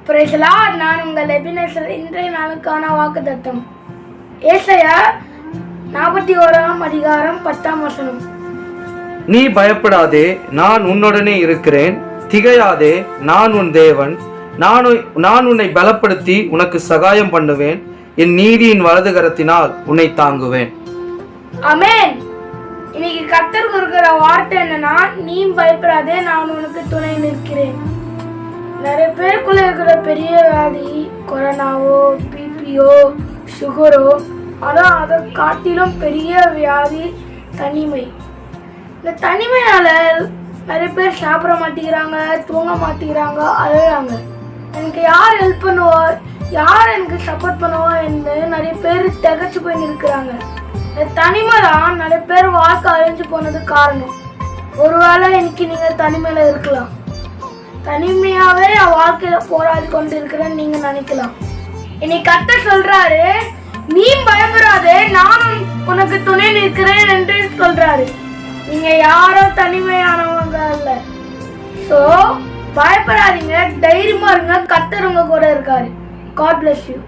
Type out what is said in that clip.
Praise the Lord. நான் உங்கள் Ebenezer. இன்றைய நாளுக்கான வாக்குத்தத்தம் ஏசாயா 41 அதிகாரம் 10 நீ பயப்படாதே, நான் உன்னுடனே இருக்கிறேன். திகையாதே, நான் உன் தேவன். நான் உன்னை பலப்படுத்தி உனக்கு சகாயம் பண்ணுவேன். என் நீதியின் வலதுகரத்தினால் உன்னை தாங்குவேன். ஆமென். இன்னைக்கு கர்த்தர் கொடுக்கிற வார்த்தை என்னன்னா, நீ பயப்படாதே, நான் உனக்கு துணை நிற்கிறேன். நிறைய பேருக்குள்ள இருக்கிற பெரிய வியாதி கொரோனாவோ, பிபிஓ, சுகரோ, ஆனால் அதை காட்டிலும் பெரிய வியாதி தனிமை. இந்த தனிமையால நிறைய பேர் சாப்பிட மாட்டேங்கிறாங்க, தூங்க மாட்டேங்கிறாங்க, அழுறாங்க. எனக்கு யார் ஹெல்ப் பண்ணுவா, யார் எனக்கு சப்போர்ட் பண்ணுவா என்று நிறைய பேர் திகச்சு போய் நிற்கிறாங்க. இந்த தனிமை தான் நிறைய பேர் வாழ்க்கை அழிஞ்சு போனது காரணம். ஒருவேளை இன்னைக்கு நீங்க தனிமையில இருக்கலாம், தனிமையாவே வாழ்க்கையில போராடி கொண்டு இருக்கிறேன்னு நீங்க நினைக்கலாம். இன்னைக்கு கர்த்தர் சொல்றாரு, நீ பயப்படாதே, நானும் உனக்கு துணை நிற்கிறேன் என்று சொல்றாரு. நீங்க யாரோ தனிமையானவங்க அல்ல. சோ பயப்படாதீங்க, தைரியமா இருங்க. கர்த்தர் உங்க கூட இருக்காரு. God bless you.